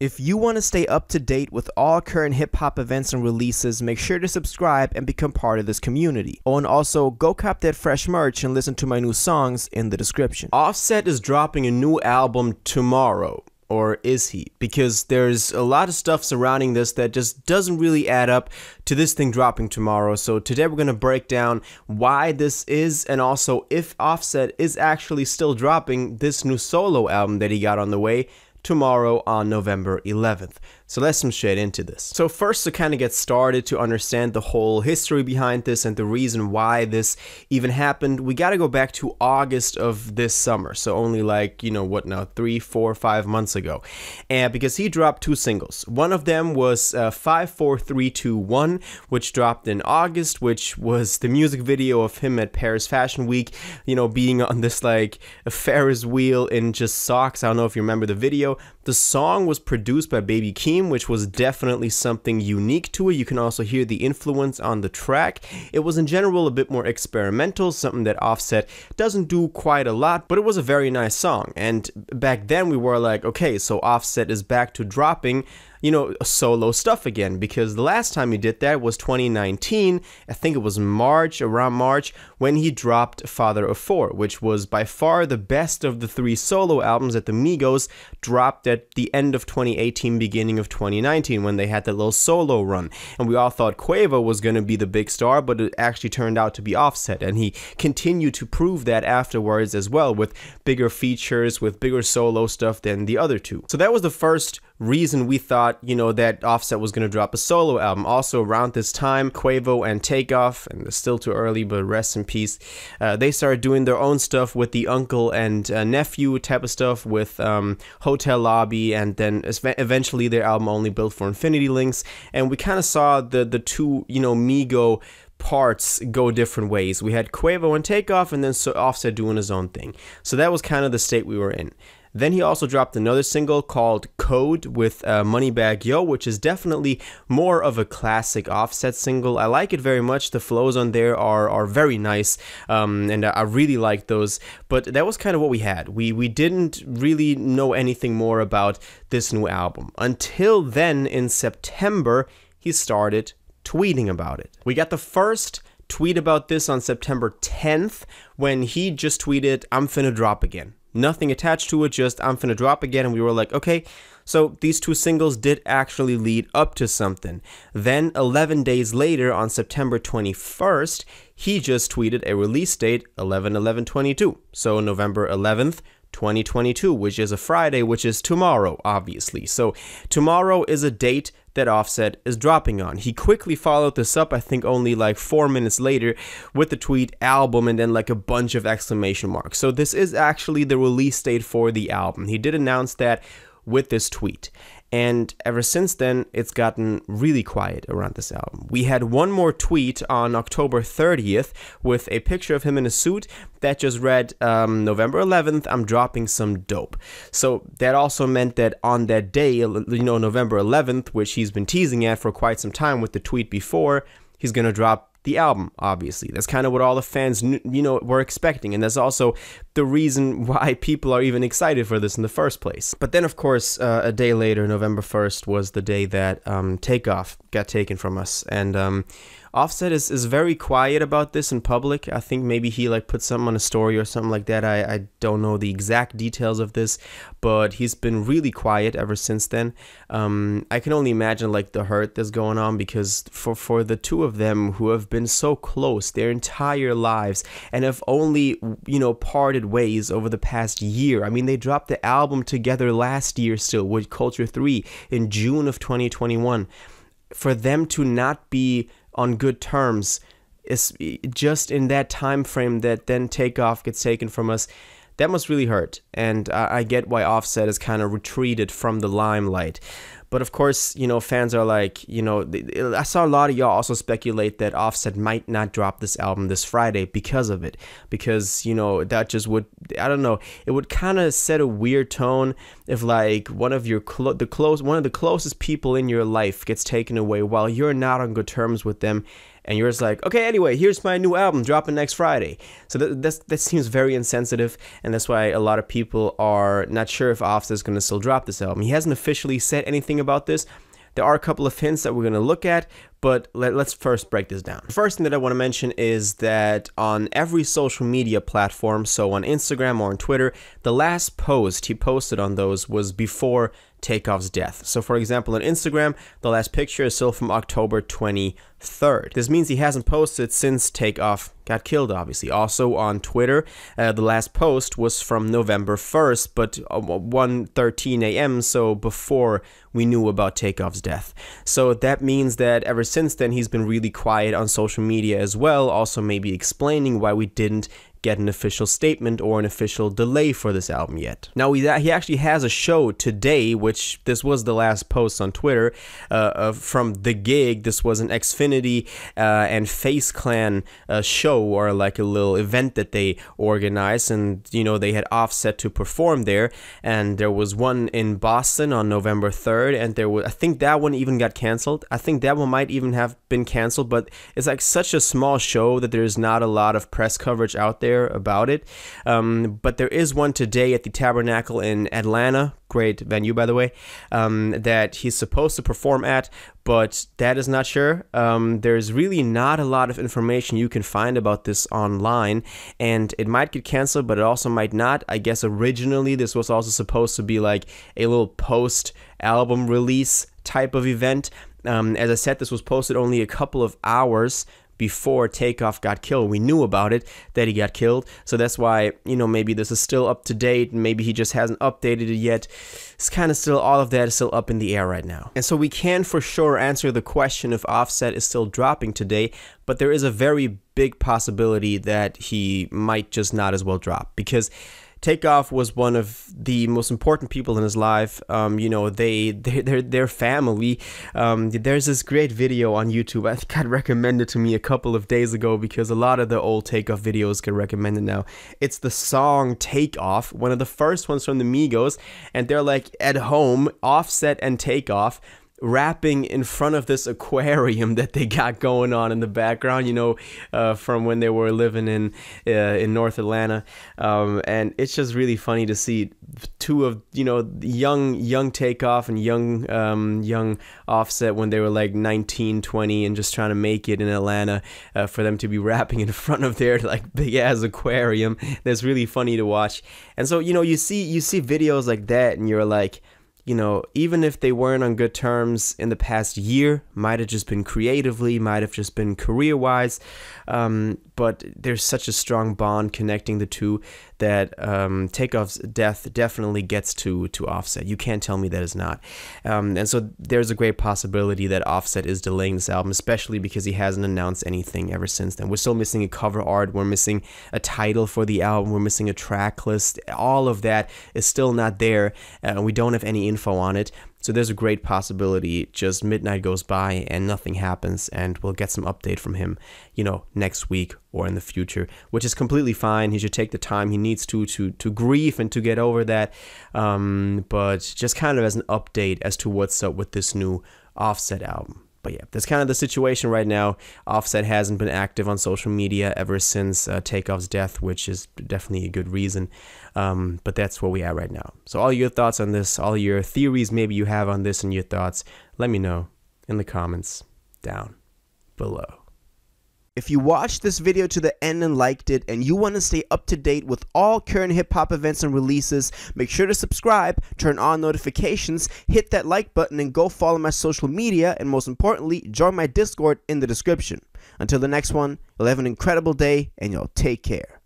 If you want to stay up to date with all current hip-hop events and releases, make sure to subscribe and become part of this community. Oh, and also, go cop that fresh merch and listen to my new songs in the description. Offset is dropping a new album tomorrow. Or is he? Because there's a lot of stuff surrounding this that just doesn't really add up to this thing dropping tomorrow. So today we're going to break down why this is, and also if Offset is actually still dropping this new solo album that he got on the way tomorrow on November 11th. So let's jump straight into this. So first, to kind of get started, to understand the whole history behind this and the reason why this even happened, we got to go back to August of this summer. So only like, 3, 4, 5 months ago. And because he dropped two singles. One of them was 54321, which dropped in August, which was the music video of him at Paris Fashion Week, being on this like a Ferris wheel in just socks. I don't know if you remember the video. The song was produced by Baby Keem, which was definitely something unique to it. You can also hear the influence on the track. It was in general a bit more experimental, something that Offset doesn't do quite a lot, but it was a very nice song. And back then we were like, okay, so Offset is back to dropping solo stuff again, because the last time he did that was 2019. I think it was around March, when he dropped Father of Four, which was by far the best of the three solo albums that the Migos dropped at the end of 2018, beginning of 2019, when they had that little solo run. And we all thought Quavo was going to be the big star, but it actually turned out to be Offset, and he continued to prove that afterwards as well, with bigger features, with bigger solo stuff than the other two. So that was the first reason we thought, that Offset was going to drop a solo album. Also around this time, Quavo and Takeoff, and it's still too early, but rest in peace, they started doing their own stuff with the uncle and nephew type of stuff, with Hotel Lobby, and then eventually their album Only Built for Infinity Links. And we kind of saw the two, Migo parts go different ways. We had Quavo and Takeoff, and then Offset doing his own thing. So that was kind of the state we were in. Then he also dropped another single called Code with Moneybagg Yo, which is definitely more of a classic Offset single. I like it very much. The flows on there are very nice, and I really like those. But that was kind of what we had. We didn't really know anything more about this new album. Until then, in September, he started tweeting about it. We got the first tweet about this on September 10th, when he just tweeted, "I'm finna drop again." Nothing attached to it, just "I'm finna drop again." And we were like, okay, so these two singles did actually lead up to something. Then 11 days later, on September 21st, he just tweeted a release date, 11/11/22. So November 11th, 2022, which is a Friday, which is tomorrow, obviously. So tomorrow is a date that Offset is dropping on. He quickly followed this up, I think only like 4 minutes later, with the tweet "album" and then like a bunch of exclamation marks. So this is actually the release date for the album. He did announce that with this tweet. And ever since then, it's gotten really quiet around this album. We had one more tweet on October 30th with a picture of him in a suit that just read, "November 11th, I'm dropping some dope." So that also meant that on that day, November 11th, which he's been teasing at for quite some time with the tweet before, he's going to drop the album, obviously. That's kind of what all the fans, were expecting. And that's also the reason why people are even excited for this in the first place. But then, of course, a day later, November 1st, was the day that Takeoff got taken from us. And Offset is very quiet about this in public. I think maybe he put something on a story or something like that. I don't know the exact details of this, but he's been really quiet ever since then. I can only imagine the hurt that's going on, because for the two of them who have been so close their entire lives and have only parted ways over the past year. I mean, they dropped the album together last year still with Culture 3 in June of 2021. For them to not be on good terms, is just in that time frame that then Takeoff gets taken from us, that must really hurt. And I get why Offset has kind of retreated from the limelight. But of course, you know, fans are like, you know, I saw a lot of y'all also speculate that Offset might not drop this album this Friday because of it. Because, you know, that just would, I don't know, it would kind of set a weird tone if like one of your one of the closest people in your life gets taken away while you're not on good terms with them. And you're just like, okay, anyway, here's my new album dropping next Friday. So that seems very insensitive, and that's why a lot of people are not sure if Offset's going to still drop this album. He hasn't officially said anything about this. There are a couple of hints that we're going to look at, but let's first break this down. The first thing that I want to mention is that on every social media platform, so on Instagram or on Twitter, the last post he posted on those was before Takeoff's death. So for example, on Instagram, the last picture is still from October 23rd. This means he hasn't posted since Takeoff got killed, obviously. Also on Twitter, the last post was from November 1st, but 1:13 a.m., so before we knew about Takeoff's death. So that means that ever since then, he's been really quiet on social media as well, also maybe explaining why we didn't get an official statement or an official delay for this album yet. Now, he actually has a show today, which this was the last post on Twitter, from The Gig. This was an Xfinity and Face Clan show, or like a little event that they organized, and you know, they had Offset to perform there, and there was one in Boston on November 3rd, and there was, I think that one even got canceled. I think that one might even have been canceled, but it's like such a small show that there's not a lot of press coverage out there about it. But there is one today at the Tabernacle in Atlanta, great venue by the way, that he's supposed to perform at, but that is not sure. There's really not a lot of information you can find about this online, and it might get canceled, but it also might not. I guess originally this was also supposed to be like a little post-album release type of event. As I said, this was posted only a couple of hours before Takeoff got killed. We knew about it, that he got killed, so that's why, you know, maybe this is still up to date, maybe he just hasn't updated it yet. It's kind of still, all of that is still up in the air right now. And so we can for sure answer the question if Offset is still dropping today, but there is a very big possibility that he might just not as well drop, because Takeoff was one of the most important people in his life. You know, their family. There's this great video on YouTube. I think got recommended to me a couple of days ago, because a lot of the old Takeoff videos get recommended now. It's the song Takeoff, one of the first ones from the Migos, and they're like at home, Offset and Takeoff, rapping in front of this aquarium that they got going on in the background, you know, from when they were living in North Atlanta, and it's just really funny to see two of, you know, young Takeoff and young Offset when they were like 19, 20 and just trying to make it in Atlanta, for them to be rapping in front of their like big ass aquarium. That's really funny to watch. And so, you know, you see videos like that and you're like, you know, even if they weren't on good terms in the past year, might have just been creatively, might have just been career-wise, but there's such a strong bond connecting the two that Takeoff's death definitely gets to Offset. You can't tell me that is not. And so there's a great possibility that Offset is delaying this album, especially because he hasn't announced anything ever since then. We're still missing a cover art, we're missing a title for the album, we're missing a track list. All of that is still not there, and we don't have any info on it. So there's a great possibility just midnight goes by and nothing happens, and we'll get some update from him, you know, next week or in the future, which is completely fine. He should take the time he needs to grieve and to get over that, but just kind of as an update as to what's up with this new Offset album. But yeah, that's kind of the situation right now. Offset hasn't been active on social media ever since Takeoff's death, which is definitely a good reason. But that's where we are right now. So all your thoughts on this, all your theories maybe you have on this and your thoughts, let me know in the comments down below. If you watched this video to the end and liked it, and you want to stay up to date with all current hip-hop events and releases, make sure to subscribe, turn on notifications, hit that like button, and go follow my social media, and most importantly, join my Discord in the description. Until the next one, you'll have an incredible day, and y'all take care.